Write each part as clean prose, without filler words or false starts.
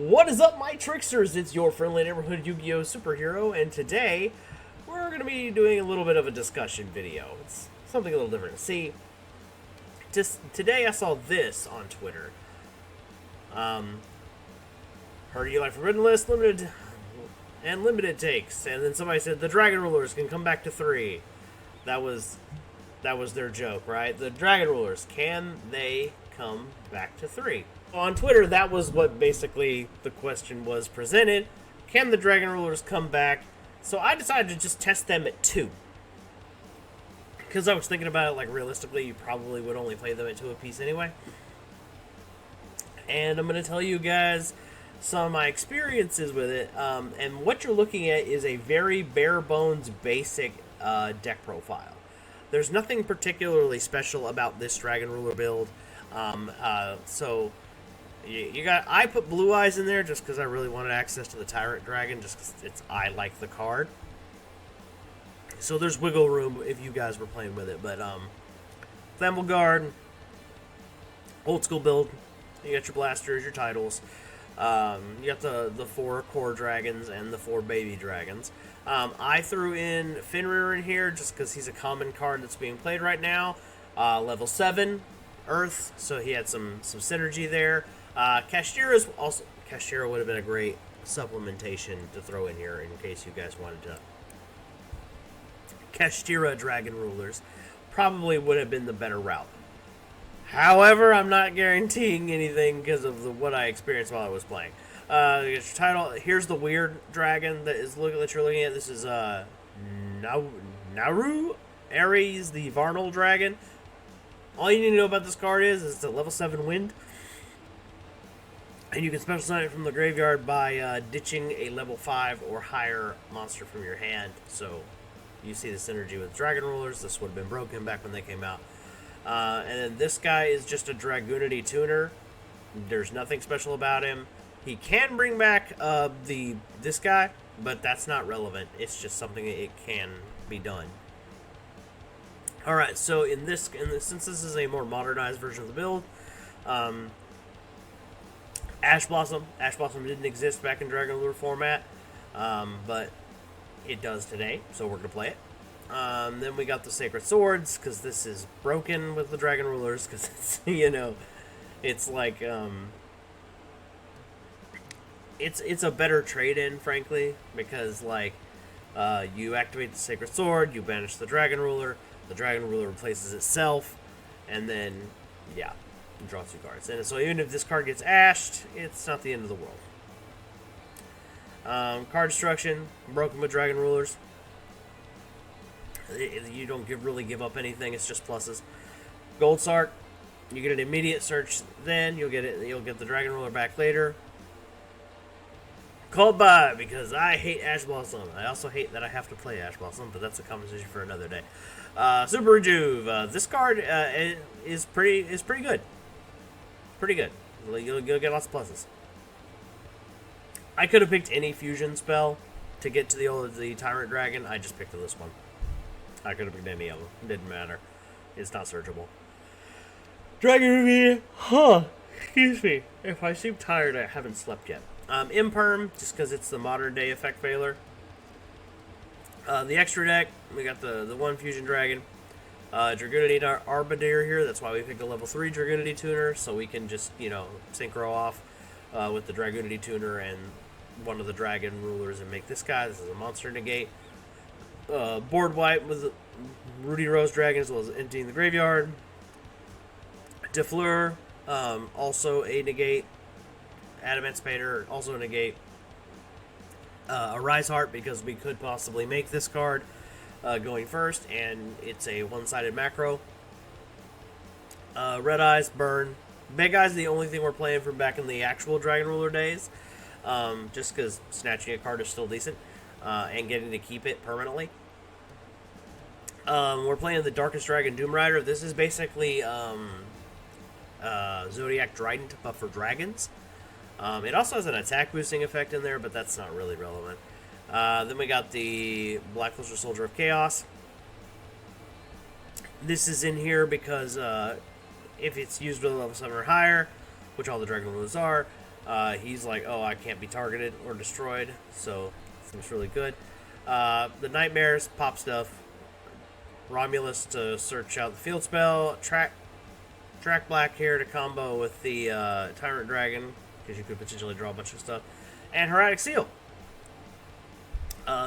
What is up, my tricksters? It's your friendly neighborhood Yu-Gi-Oh! Superhero, and today we're going to be doing a little bit of a discussion video. It's something a little different. See, just today I saw this on Twitter. Heard you like Forbidden List, limited takes, and then somebody said the Dragon Rulers can come back to 3. That was their joke, right? The Dragon Rulers, can they come back to 3? On Twitter, that was what basically the question was presented. Can the Dragon Rulers come back? So I decided to just test them at 2. Because I was thinking about it, like, realistically, you probably would only play them at 2 apiece anyway. And I'm going to tell you guys some of my experiences with it. And what you're looking at is a very bare-bones, basic deck profile. There's nothing particularly special about this Dragon Ruler build. So you got. I put Blue Eyes in there just because I really wanted access to the Tyrant Dragon, just because I like the card. So there's wiggle room if you guys were playing with it. But Flammable Guard, old school build. You got your blasters, your titles. You got the 4 core dragons and the 4 baby dragons. I threw in Fenrir in here just because he's a common card that's being played right now. Level 7 Earth, so he had some synergy there. Kashtira would have been a great supplementation to throw in here in case you guys wanted to. Kashtira Dragon Rulers probably would have been the better route. However, I'm not guaranteeing anything because of what I experienced while I was playing. Your title. Here's the weird dragon that you're looking at. This is Naru Ares, the Varnal dragon. All you need to know about this card is it's a level 7 wind. And you can special summon it from the graveyard by ditching a level 5 or higher monster from your hand. So you see the synergy with Dragon Rulers. This would have been broken back when they came out. And then this guy is just a Dragoonity tuner. There's nothing special about him. He can bring back this guy, but that's not relevant. It's just something that it can be done. Alright, so since this is a more modernized version of the build, Ash Blossom didn't exist back in Dragon Ruler format, but it does today, so we're going to play it. Then we got the Sacred Swords, because this is broken with the Dragon Rulers, because it's, it's like, it's a better trade-in, frankly, because, like, you activate the Sacred Sword, you banish the Dragon Ruler replaces itself, and then, yeah, you draw 2 cards. And so even if this card gets ashed, it's not the end of the world. Card destruction, broken with Dragon Rulers. You don't really give up anything, it's just pluses. Gold Sark, you get an immediate search then, you'll get the Dragon Ruler back later. Called by, because I hate Ash Blossom. I also hate that I have to play Ash Blossom, but that's a conversation for another day. Super Rejuve. This card is pretty good. Pretty good. You'll get lots of pluses. I could have picked any fusion spell to get to the Tyrant Dragon. I just picked this one. I could have picked any of them. It didn't matter. It's not searchable. Dragon Ruby. Excuse me. If I seem tired, I haven't slept yet. Imperm, just because it's the modern day effect veiler. The extra deck, we got the 1 Fusion Dragon. Dragoonity Arbiter here, that's why we picked a level 3 Dragoonity Tuner, so we can just, synchro off with the Dragoonity Tuner and one of the Dragon Rulers and make this guy. This is a monster negate. Board wipe with Rudy Rose Dragon as well as emptying the graveyard. Defleur, also a negate. Adamant Spader, also a negate. A Rise Heart, because we could possibly make this card going first, and it's a one-sided macro. Red Eyes, Burn. Big Eyes, the only thing we're playing from back in the actual Dragon Ruler days, just because snatching a card is still decent, and getting to keep it permanently. We're playing the Darkest Dragon Doom Rider. This is basically Zodiac Trident, but for dragons. It also has an attack boosting effect in there, but that's not really relevant. Then we got the Black Luster Soldier of Chaos. This is in here because if it's used with a level 7 or higher, which all the Dragon Rulers are, He's like, oh, I can't be targeted or destroyed, so it's really good. The Nightmares, pop stuff. Romulus to search out the field spell. Track Black here to combo with the Tyrant Dragon, because you could potentially draw a bunch of stuff. And Hieratic Seal.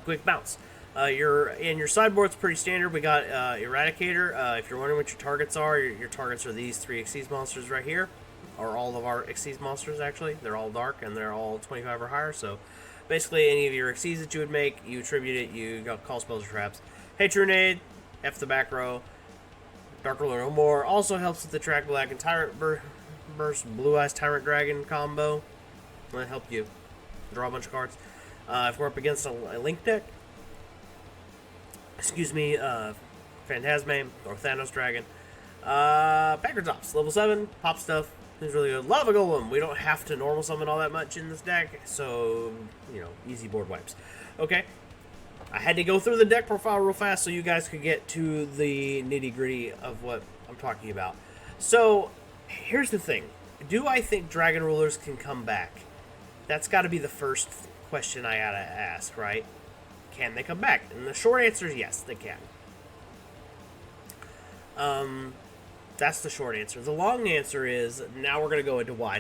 Quick bounce. Your sideboard's pretty standard. We got Eradicator. If you're wondering what your targets are, your targets are these 3 Xyz monsters right here. Or all of our Xyz monsters, actually. They're all dark, and they're all 25 or higher, so basically any of your Xyz that you would make, you attribute it, you got call spells or traps. Hatronade, F the back row. Dark Ruler no more. Also helps with the Track Black and Tyrant Burst Blue Eyes Tyrant Dragon combo. That'll help you draw a bunch of cards. If we're up against a Link deck, Phantasme or Thanos Dragon. Packer Tops, level 7, pop stuff. It's really good. Lava Golem. We don't have to normal summon all that much in this deck, so, you know, easy board wipes. Okay. I had to go through the deck profile real fast so you guys could get to the nitty-gritty of what I'm talking about. So, here's the thing. Do I think Dragon Rulers can come back? That's got to be the first question I gotta ask, right? Can they come back? And the short answer is yes, they can. That's the short answer. The long answer is, now we're going to go into why.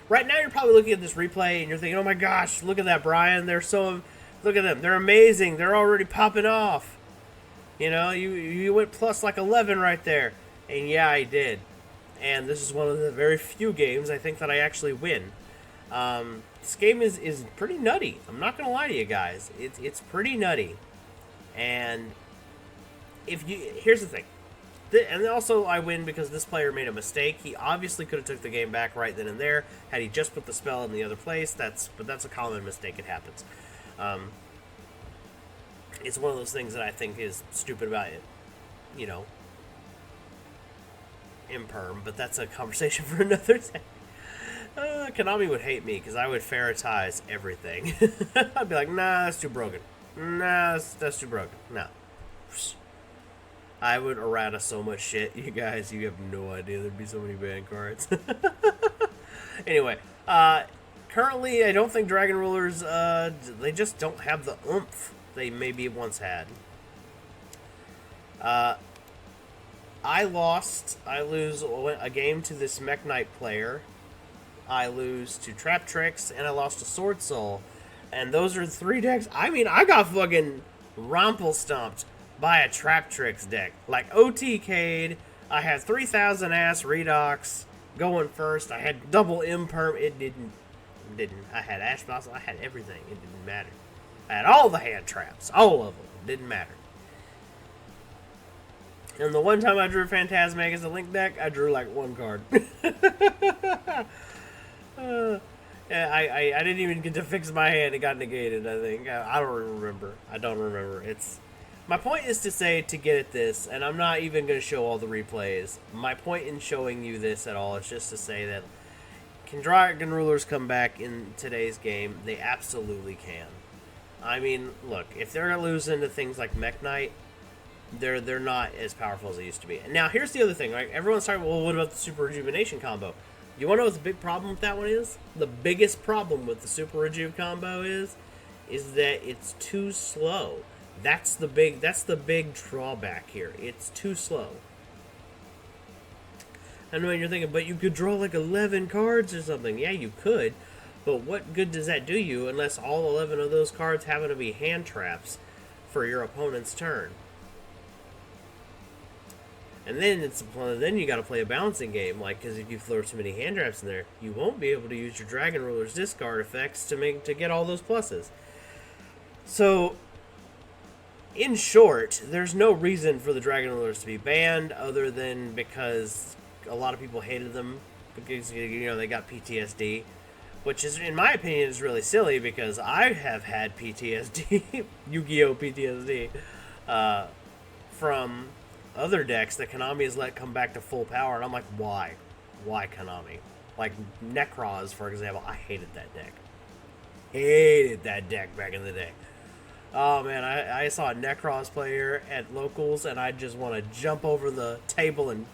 Right now you're probably looking at this replay and you're thinking, oh my gosh, look at that, Brian. Look at them. They're amazing. They're already popping off. You know, you went plus like 11 right there. And yeah, I did. And this is one of the very few games I think that I actually win. This game is pretty nutty. I'm not going to lie to you guys. It's pretty nutty. And here's the thing. And also, I win because this player made a mistake. He obviously could have took the game back right then and there had he just put the spell in the other place. But that's a common mistake. It happens. It's one of those things that I think is stupid about it. You know, imperm. But that's a conversation for another day. Konami would hate me because I would ferritize everything. I'd be like, nah, that's too broken. Nah, that's too broken. Nah. I would errata so much shit, you guys. You have no idea. There'd be so many banned cards. Anyway, currently, I don't think Dragon Rulers, they just don't have the oomph they maybe once had. I lose a game to this Mech Knight player. I lose to Trap Tricks, and I lost to Sword Soul. And those are 3 decks. I mean, I got fucking Rompel stomped by a Trap Tricks deck. Like, OTK'd. I had 3,000 ass Redox going first. I had double Imperm. It didn't. I had Ash Blossom. I had everything. It didn't matter. I had all the hand traps. All of them. Didn't matter. And the one time I drew Phantasmic as a Link deck, I drew like 1 card. I didn't even get to fix my hand. It got negated, I think. I don't remember. My point is to say, to get at this, and I'm not even going to show all the replays. My point in showing you this at all is just to say that, can Dragon Rulers come back in today's game? They absolutely can. I mean, look, if they're losing to things like Mech Knight, they're not as powerful as they used to be. And now, here's the other thing, right? Everyone's talking, well, what about the Super Rejuvenation combo? You want to know what the big problem with that one is? The biggest problem with the Super Rejuve combo is that it's too slow. That's the big drawback here. It's too slow. I know you're thinking, but you could draw like 11 cards or something. Yeah, you could. But what good does that do you unless all 11 of those cards happen to be hand traps for your opponent's turn? And then you got to play a balancing game, like, because if you throw too many hand traps in there, you won't be able to use your Dragon Ruler's discard effects to get all those pluses. So, in short, there's no reason for the Dragon Rulers to be banned other than because a lot of people hated them because, you know, they got PTSD, which is, in my opinion, is really silly because I have had PTSD, Yu-Gi-Oh! PTSD, from other decks that Konami has let come back to full power, and I'm like, why? Why, Konami? Like, Necroz, for example, I hated that deck. Hated that deck back in the day. Oh, man, I saw a Necroz player at locals, and I just want to jump over the table and...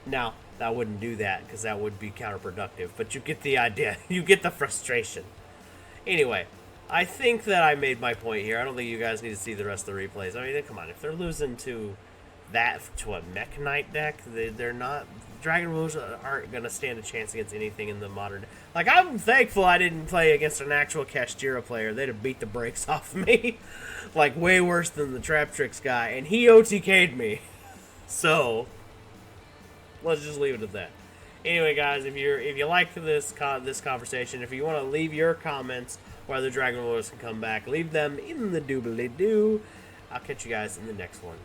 Now, I wouldn't do that because that would be counterproductive. But you get the idea. You get the frustration. Anyway, I think that I made my point here. I don't think you guys need to see the rest of the replays. I mean, come on. If they're losing to a Mech Knight deck, they're not... Dragon Rules aren't going to stand a chance against anything in the modern... Like, I'm thankful I didn't play against an actual Kashtira player. They'd have beat the brakes off me. Like, way worse than the Trap Tricks guy. And he OTK'd me. So, let's just leave it at that. Anyway, guys, if you like this conversation, if you want to leave your comments whether Dragon Rules can come back, leave them in the doobly-doo. I'll catch you guys in the next one.